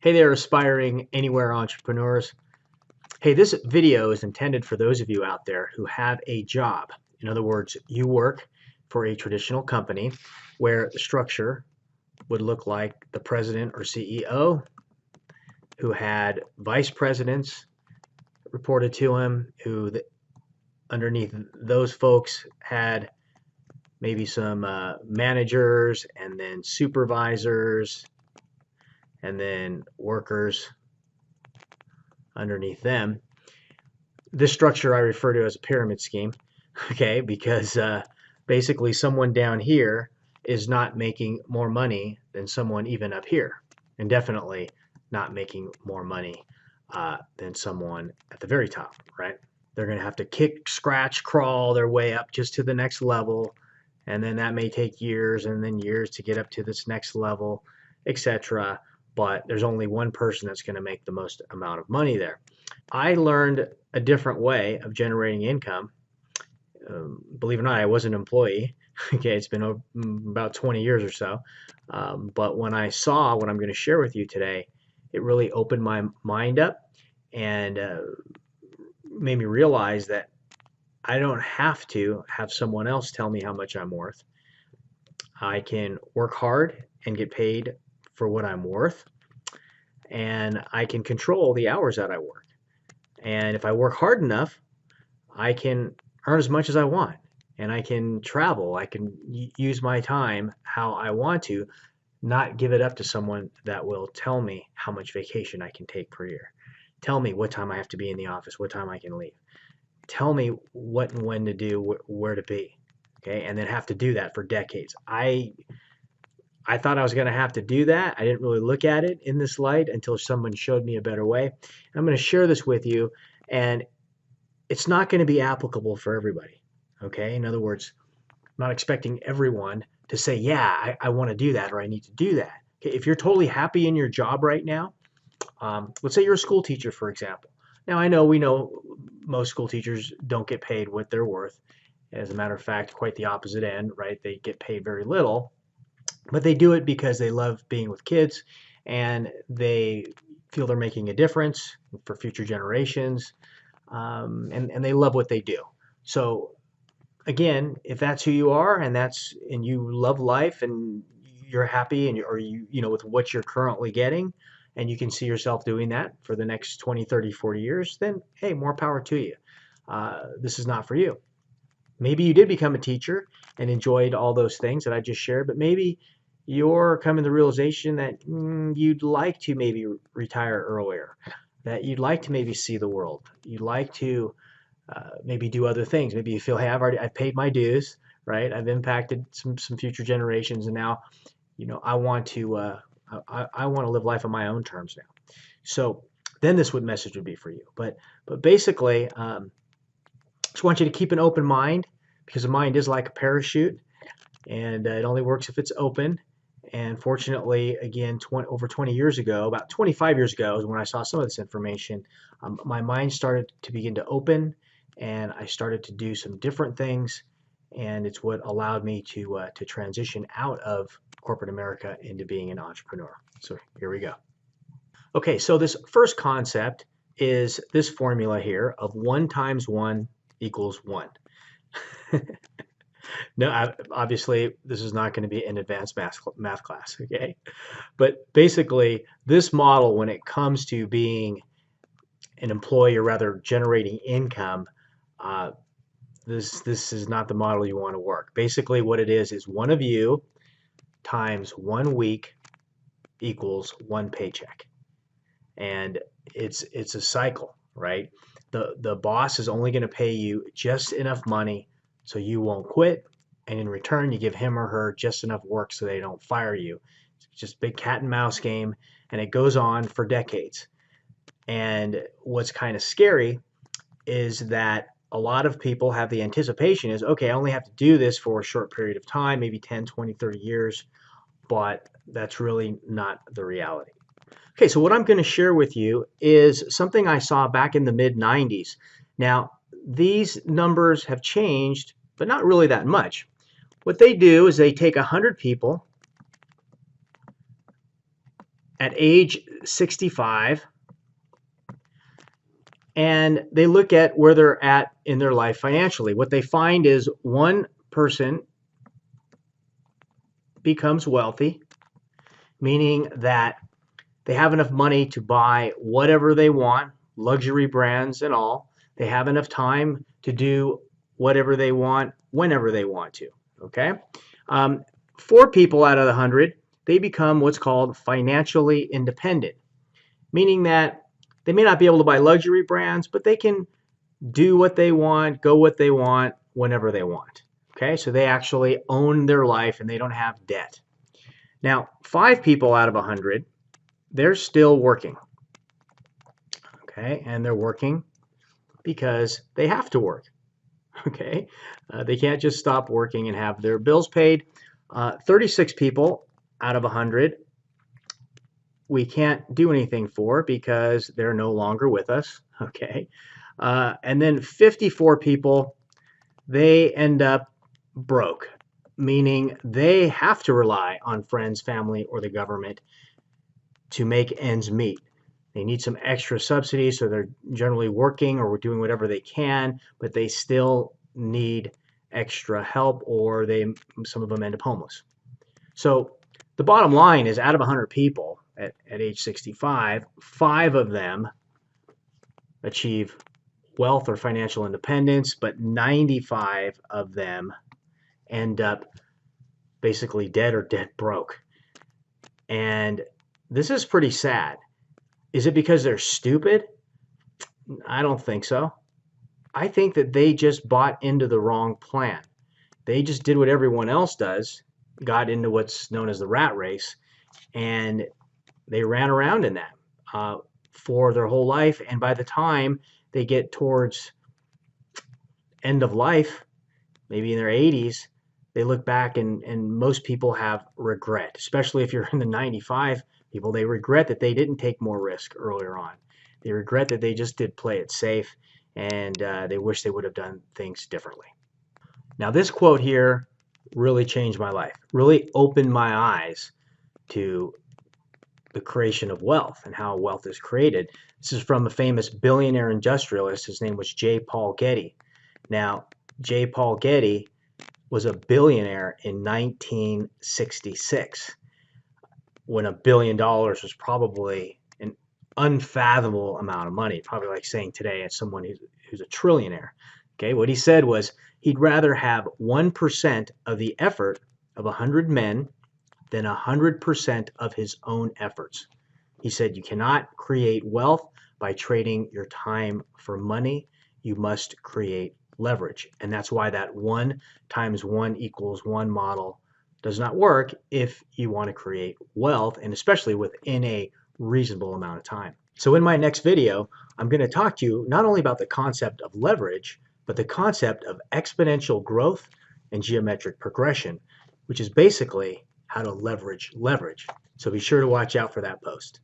Hey there, aspiring anywhere entrepreneurs. Hey, this video is intended for those of you out there who have a job. In other words, you work for a traditional company where the structure would look like the president or CEO who had vice presidents reported to him, underneath those folks had maybe some managers and then supervisors and then workers underneath them. This structure I refer to as a pyramid scheme, okay, because basically someone down here is not making more money than someone even up here, and definitely not making more money than someone at the very top, right? They're going to have to kick, scratch, crawl their way up just to the next level, and then that may take years and then years to get up to this next level, etc. But there's only one person that's going to make the most amount of money there. I learned a different way of generating income. Believe it or not, I was an employee. Okay, it's been about 20 years or so. But when I saw what I'm going to share with you today, it really opened my mind up and made me realize that I don't have to have someone else tell me how much I'm worth. I can work hard and get paid for what I'm worth, and I can control the hours that I work. And if I work hard enough, I can earn as much as I want, and I can travel. I can use my time how I want to, not give it up to someone that will tell me how much vacation I can take per year. Tell me what time I have to be in the office, what time I can leave. Tell me what and when to do, where to be. Okay, and then have to do that for decades. I thought I was going to have to do that. I didn't really look at it in this light until someone showed me a better way. I'm going to share this with you, and it's not going to be applicable for everybody. Okay, in other words, I'm not expecting everyone to say, yeah, I want to do that or I need to do that. Okay, if you're totally happy in your job right now, let's say you're a school teacher, for example. Now, we know most school teachers don't get paid what they're worth. As a matter of fact, quite the opposite end, right? They get paid very little. But they do it because they love being with kids and they feel they're making a difference for future generations, and they love what they do. So again, if that's who you are and you love life and you're happy or with what you're currently getting and you can see yourself doing that for the next 20, 30, 40 years, then hey, more power to you. This is not for you. Maybe you did become a teacher and enjoyed all those things that I just shared, but maybe you're coming to the realization that you'd like to maybe retire earlier, that you'd like to maybe see the world, you'd like to maybe do other things. Maybe you feel, hey, I've paid my dues, right? I've impacted some future generations, and now, I want to I want to live life on my own terms now. So then this message would be for you. But basically, just want you to keep an open mind, because the mind is like a parachute, and it only works if it's open. And fortunately, again, over 20 years ago, about 25 years ago, is when I saw some of this information. My mind started to begin to open, and I started to do some different things, and it's what allowed me to transition out of corporate America into being an entrepreneur. So here we go. Okay, so this first concept is this formula here of 1 times 1 equals 1. No, obviously this is not going to be an advanced math class, okay? But basically, this model, when it comes to being an employee, or rather generating income, this is not the model you want to work. Basically, what it is 1 of you times 1 week equals 1 paycheck, and it's a cycle, right? The boss is only going to pay you just enough money so you won't quit, and in return you give him or her just enough work so they don't fire you. It's just a big cat and mouse game, and it goes on for decades. And what's kind of scary is that a lot of people have the anticipation is, okay, I only have to do this for a short period of time, maybe 10, 20, 30 years, but that's really not the reality. Okay, so what I'm going to share with you is something I saw back in the mid-90s. Now, these numbers have changed, but not really that much. What they do is they take 100 people at age 65, and they look at where they're at in their life financially. What they find is one person becomes wealthy, meaning that they have enough money to buy whatever they want, luxury brands and all. They have enough time to do whatever they want, whenever they want to. Okay? 4 people out of the 100, they become what's called financially independent, meaning that they may not be able to buy luxury brands, but they can do what they want, go what they want, whenever they want. Okay? So they actually own their life and they don't have debt. Now, 5 people out of 100, they're still working. Okay? And they're working because they have to work. Okay? They can't just stop working and have their bills paid. 36 people out of 100, we can't do anything for because they're no longer with us. Okay? And then 54 people, they end up broke, meaning they have to rely on friends, family, or the government to make ends meet. They need some extra subsidies, so they're generally working or doing whatever they can, but they still need extra help, or some of them end up homeless. So the bottom line is, out of 100 people at age 65, 5 of them achieve wealth or financial independence, but 95 of them end up basically dead or dead broke. And this is pretty sad. Is it because they're stupid? I don't think so. I think that they just bought into the wrong plan. They just did what everyone else does, got into what's known as the rat race, and they ran around in that for their whole life. And by the time they get towards end of life, maybe in their 80s, they look back and most people have regret, especially if you're in the 95 people. They regret that they didn't take more risk earlier on. They regret that they just did play it safe, and they wish they would have done things differently. Now, this quote here really changed my life, really opened my eyes to the creation of wealth and how wealth is created. This is from a famous billionaire industrialist. His name was J. Paul Getty. Now, J. Paul Getty was a billionaire in 1966, when $1 billion was probably an unfathomable amount of money, probably like saying today as someone who's a trillionaire. Okay, what he said was he'd rather have 1% of the effort of 100 men than 100% of his own efforts. He said you cannot create wealth by trading your time for money. You must create leverage. And that's why that 1 times 1 equals 1 model does not work if you want to create wealth, and especially within a reasonable amount of time. So in my next video, I'm going to talk to you not only about the concept of leverage, but the concept of exponential growth and geometric progression, which is basically how to leverage leverage. So be sure to watch out for that post.